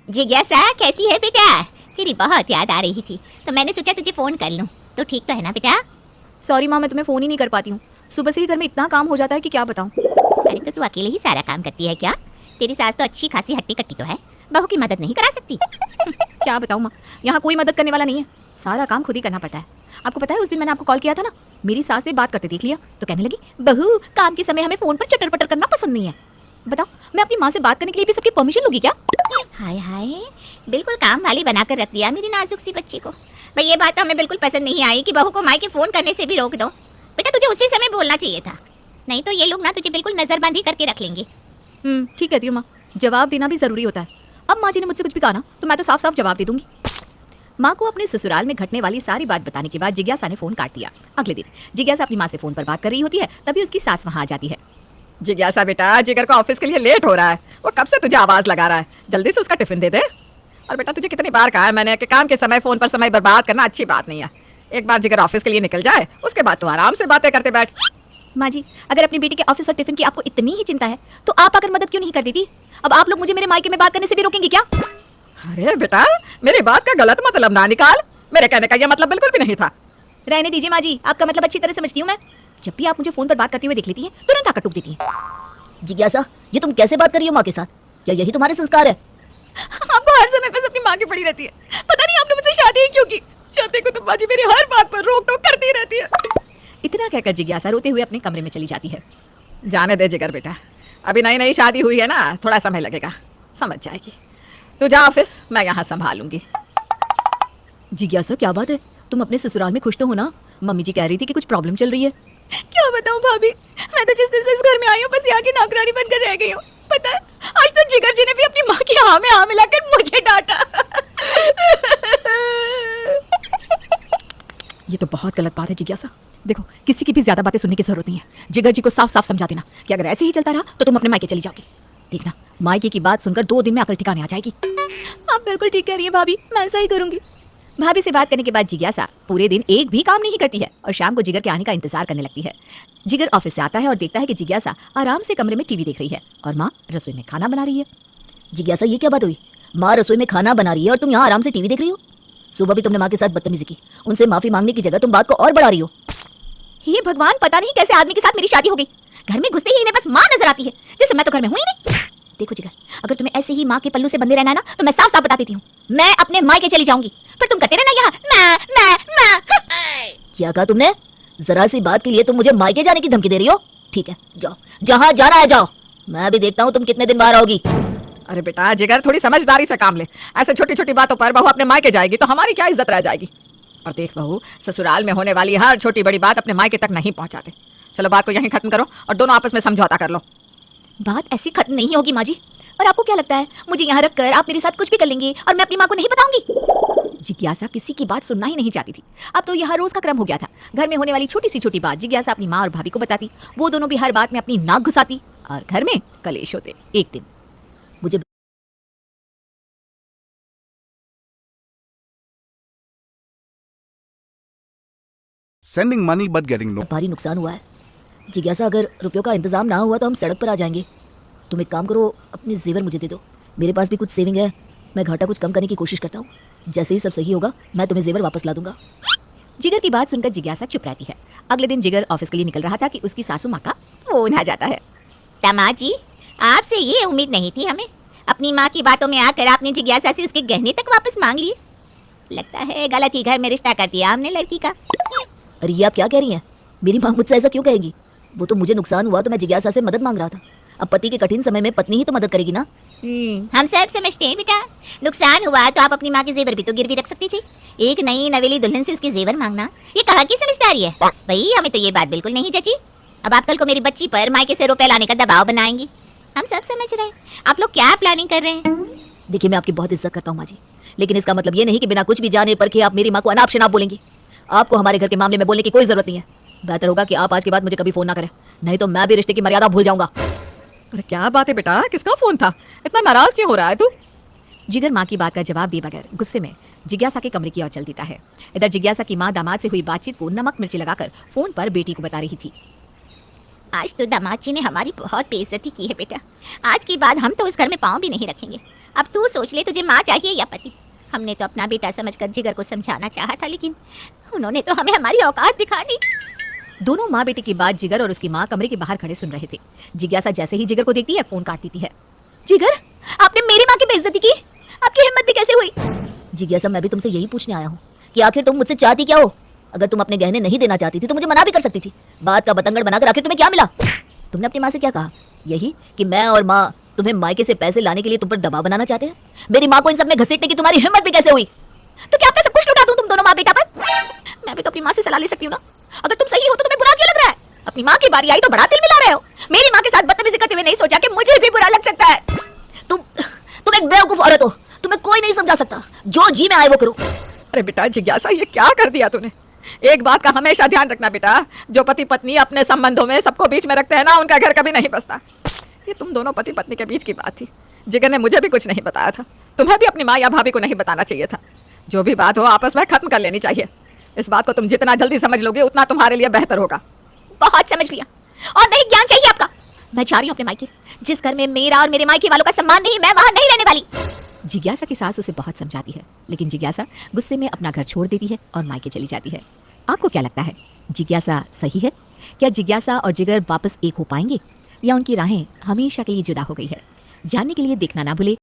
जिज्ञासा कैसी है बेटा? तेरी बहुत याद आ रही थी तो मैंने सोचा तुझे फोन कर लूं। तो ठीक तो है ना बेटा? सॉरी माँ, मैं तुम्हें फ़ोन ही नहीं कर पाती हूँ। सुबह से ही घर में इतना काम हो जाता है कि क्या बताऊँ। अरे तो तू अकेले ही सारा काम करती है क्या? तेरी सास तो अच्छी खासी हट्टी कट्टी तो है, बहू की मदद नहीं करा सकती? क्या बताऊँ माँ, यहाँ कोई मदद करने वाला नहीं है, सारा काम खुद ही करना पड़ता है। आपको पता है उस दिन मैंने आपको कॉल किया था ना, मेरी सास ने बात करते देख लिया तो कहने लगी बहू काम के समय हमें फ़ोन पर चटर पटर करना पसंद नहीं है। बताओ, मैं अपनी माँ से बात करने के लिए भी सबकी परमिशन लूंगी क्या? हाय हाय, बिल्कुल काम वाली बनाकर रख दिया मेरी नाजुक सी बच्ची को। भाई ये बात तो हमें बिल्कुल पसंद नहीं आई कि बहू को माई के फोन करने से भी रोक दो। बेटा तुझे उसी समय बोलना चाहिए था, नहीं तो ये लोग ना तुझे बिल्कुल नजरबंदी करके रख लेंगे। ठीक कहती हूँ माँ, जवाब देना भी ज़रूरी होता है। अब माँ जी ने मुझसे कुछ भी कहा ना तो मैं तो साफ साफ जवाब दे दूंगी। माँ को अपने ससुराल में घटने वाली सारी बात बताने के बाद जिज्ञासा ने फ़ोन काट दिया। अगले दिन जिज्ञासा अपनी माँ से फ़ोन पर बात कर रही होती है, तभी उसकी सास वहाँ आ जाती है। जिज्ञासा बेटा, जिगर को ऑफिस के लिए लेट हो रहा है, वो कब से तुझे आवाज़ लगा रहा है, जल्दी से उसका टिफिन दे दे। और बेटा तुझे कितनी बार कहा है मैंने कि काम के समय फ़ोन पर समय बर्बाद करना अच्छी बात नहीं है। एक बार जिगर ऑफिस के लिए निकल जाए उसके बाद तो आराम से बातें करते बैठ। माँ जी, अगर अपनी बेटी के ऑफिस और टिफिन की आपको इतनी ही चिंता है तो आप आकर मदद क्यों नहीं कर देती? अब आप लोग मुझे मेरे मायके में बात करने से भी रोकेंगे क्या? अरे बेटा, मेरी बात का गलत मतलब ना निकाल, मेरे कहने का यह मतलब बिल्कुल भी नहीं था। रहने दीजिए माँ जी, आपका मतलब अच्छी तरह समझती हूँ मैं। जब भी आप मुझे फोन पर बात करते हुए देख लेती हैं तुरंत आकर टूक देती हैं। जिज्ञासा, ये तुम कैसे बात कर रही हो माँ के साथ? क्या यही तुम्हारे संस्कार है? आपको हर समय बस अपनी माँ की पड़ी रहती है। पता नहीं आपने मुझसे शादी ही क्यों की। चाहते को तुम माँ जी मेरी हर बात पर रोक टोक करती रहती है। इतना कहकर जिज्ञासा रोते हुए अपने कमरे में चली जाती है। जाने दे जिगर बेटा, अभी नई नई शादी हुई है ना, थोड़ा समय लगेगा, समझ जाएगी। तू जा ऑफिस, मैं यहाँ संभालूंगी। जिज्ञासा क्या बात है, तुम अपने ससुराल में खुश तो हो ना? मम्मी जी कह रही थी कि कुछ प्रॉब्लम चल रही है। क्या बताऊं भाभी, मैं तो जिस दिन से इस घर में आई हूँ बस यहाँ की नौकरानी बनकर रह गई हूँ। पता है, आज तक जिगर जी ने भी अपनी माँ की हाँ में हाँ मिलाकर मुझे डांटा। ये तो बहुत गलत बात है जिज्ञासा। देखो, किसी की भी ज्यादा बातें सुनने की जरूरत नहीं है। जिगर जी को साफ साफ समझा देना कि अगर ऐसे ही चलता रहा तो तुम अपने मायके चली जाओगी। देखना, मायके की बात सुनकर 2 दिन में अकल ठिकाने आ जाएगी। आप बिल्कुल ठीक कह रही है भाभी, मैं ऐसा ही करूंगी। भाभी से बात करने के बाद जिज्ञासा पूरे दिन एक भी काम नहीं करती है और शाम को जिगर के आने का इंतजार करने लगती है। जिगर ऑफिस से आता है और देखता है कि जिज्ञासा आराम से कमरे में टीवी देख रही है और माँ रसोई में खाना बना रही है। जिज्ञासा, ये क्या बात हुई? माँ रसोई में खाना बना रही है और तुम यहाँ आराम से टीवी देख रही हो? सुबह भी तुमने माँ के साथ बदतमीजी की, उनसे माफी मांगने की जगह तुम बात को और बढ़ा रही हो। हे भगवान, पता नहीं कैसे आदमी के साथ मेरी शादी हो गई। घर में घुसते ही इन्हें बस माँ नजर आती है, जैसे मैं तो घर में हुई नहीं। देखो जिगर, अगर तुम्हें ऐसे ही माँ के पल्लू से बंधे रहना है ना तो मैं साफ साफ बता देती हूँ, मैं अपने मायके चली जाऊंगी। पर तुम कहते रहना यहाँ मैं। क्या कहा तुमने? जरा सी बात के लिए तुम मुझे मायके जाने की धमकी दे रही हो? ठीक है, जाओ, जहाँ जाना है जाओ, मैं भी देखता हूँ तुम कितने दिन बाहर आओगी। अरे बेटा जिगर, थोड़ी समझदारी से काम ले। ऐसे छोटी छोटी बातों पर बहू अपने मायके जाएगी तो हमारी क्या इज्जत रह जाएगी। और देख बहू, ससुराल में होने वाली हर छोटी बड़ी बात अपने मायके तक नहीं पहुंचाते। चलो बात को यहीं खत्म करो और दोनों आपस में समझौता कर लो। बात ऐसी खत्म नहीं होगी माँ जी। और आपको क्या लगता है मुझे यहाँ रखकर आप मेरे साथ कुछ भी कर लेंगे और मैं अपनी माँ को नहीं बताऊंगी? जिज्ञासा किसी की बात सुनना ही नहीं चाहती थी। अब तो यहाँ रोज का क्रम हो गया था। घर में होने वाली छोटी सी छोटी बात जिज्ञासा अपनी माँ और भाभी को बताती, वो दोनों भी हर बात में अपनी नाक घुसाती और घर में कलेश होते। एक दिन मुझे Sending money but getting no. भारी नुकसान हुआ है। जिज्ञासा, अगर रुपयों का इंतजाम ना हुआ तो हम सड़क पर आ जाएंगे। तुम एक काम करो, अपने जेवर मुझे दे दो, मेरे पास भी कुछ सेविंग है, मैं घाटा कुछ कम करने की कोशिश करता हूँ। जैसे ही सब सही होगा मैं तुम्हें जेवर वापस ला दूंगा। जिगर की बात सुनकर जिज्ञासा चुप रहती है। अगले दिन जिगर ऑफिस के लिए निकल रहा था कि उसकी सासू माँ का फोन आ जाता है। दामाद जी, आपसे ये उम्मीद नहीं थी हमें। अपनी माँ की बातों में आकर आपने जिज्ञासा से उसके गहने तक वापस मांग लिए। लगता है गलत ही घर में रिश्ता कर दिया हमने लड़की का। अरे ये आप क्या कह रही हैं? मेरी माँ मुझसे ऐसा क्यों कहेगी? वो तो मुझे नुकसान हुआ तो मैं जिज्ञासा से मदद मांग रहा था। अब पति के कठिन समय में पत्नी ही तो मदद करेगी ना। हम सब समझते हैं बेटा, नुकसान हुआ तो आप अपनी माँ के जेवर भी तो गिरवी रख सकती थी। एक नई नवेली दुल्हन से उसके जेवर मांगना, ये कहाँ की समझदारी है? भाई हमें तो ये बात बिल्कुल नहीं जची। अब आप कल को मेरी बच्ची पर मायके से रुपए लाने का दबाव बनाएंगी। हम सब समझ रहे हैं आप लोग क्या प्लानिंग कर रहे हैं। देखिए, मैं आपकी बहुत इज्जत करता हूँ माँ जी, लेकिन इसका मतलब ये नहीं कि बिना कुछ भी जाने परखे आप मेरी माँ को अनाप शनाप बोलेंगी। आपको हमारे घर के मामले में बोलने की कोई जरूरत नहीं है। बेहतर होगा कि आप आज के बाद मुझे कभी फोन ना करें, नहीं तो मैं भी रिश्ते की मर्यादा भूल जाऊंगा। अरे क्या बात है बेटा, किसका फोन था? इतना नाराज क्यों हो रहा है तू? जिगर माँ की बात का जवाब दिए बगैर गुस्से में जिज्ञासा के कमरे की ओर चल देता है। इधर जिज्ञासा की माँ दामाद से हुई बातचीत को नमक मिर्ची लगाकर फोन पर बेटी को बता रही थी। आज तो दामाद जी ने हमारी बहुत बेइज्जती की है बेटा। आज के बाद हम तो उस घर में पाँव भी नहीं रखेंगे। अब तू सोच ले, तुझे माँ चाहिए या पति? हमने तो अपना बेटा समझकर जिगर को समझाना चाहा था, लेकिन उन्होंने तो हमें हमारी औकात दिखा दी। दोनों माँ बेटे की बात जिगर और उसकी माँ कमरे के बाहर खड़े सुन रहे थे। जिज्ञासा जैसे ही जिगर को देखती है फोन काट देती है। जिगर, आपने मेरी माँ की बेइज्जती की, आपकी हिम्मत भी कैसे हुई? जिज्ञासा, मैं भी तुमसे यही पूछने आया हूँ कि आखिर तुम मुझसे चाहती क्या हो? अगर तुम अपने गहने नहीं देना चाहती थी तो मुझे मना भी कर सकती थी। बात का बतंगड़ बनाकर आखिर तुम्हें क्या मिला? तुमने अपनी माँ से क्या कहा? यही कि मैं और माँ तुम्हें मायके से पैसे लाने के लिए तुम पर दबाव बनाना चाहते हैं। मेरी माँ को इन सब में घसीटने की तुम्हारी हिम्मत भी कैसे हुई? तो क्या मैं सब कुछ लुटा दूं तुम दोनों माँ बेटा पर? मैं भी तो अपनी माँ से सलाह ले सकती हूँ ना। अगर तुम सही हो तो तुम्हें बुरा क्यों लग रहा है? अपनी माँ की बारी आई तो बड़ा दिल मिला रहे हो। मेरी माँ के साथ बदतमीजी करते हुए नहीं सोचा कि मुझे भी बुरा लग सकता है। तुम एक बेवकूफ औरत हो, तुम्हें कोई नहीं समझा सकता। जो जी में आए वो करो। अरे बेटा जिज्ञासा, ये क्या कर दिया तूने? एक बात का हमेशा ध्यान रखना बेटा, जो पति पत्नी अपने संबंधों में सबको बीच में रखते हैं ना, उनका घर कभी नहीं बसता। ये तुम दोनों पति पत्नी के बीच की बात थी। जिगर ने मुझे भी कुछ नहीं बताया था, तुम्हें भी अपनी माँ या भाभी को नहीं बताना चाहिए था। जो भी बात हो आपस में खत्म कर लेनी चाहिए। इस बात को तुम जितना जल्दी समझ लोगे उतना तुम्हारे लिए बेहतर होगा। बहुत समझ लिया, और नहीं ज्ञान चाहिए आपका। मैं जा रही हूँ अपने मायके। जिस घर में मेरा और मेरे मायके वालों का सम्मान नहीं, मैं वहां नहीं रहने वाली। जिज्ञासा की सास उसे बहुत समझाती है, लेकिन जिज्ञासा गुस्से में अपना घर छोड़ देती है और मायके चली जाती है। आपको क्या लगता है, जिज्ञासा सही है? क्या जिज्ञासा और जिगर वापस एक हो पाएंगे, या उनकी राहें हमेशा के लिए जुदा हो गई है? जानने के लिए देखना ना भूले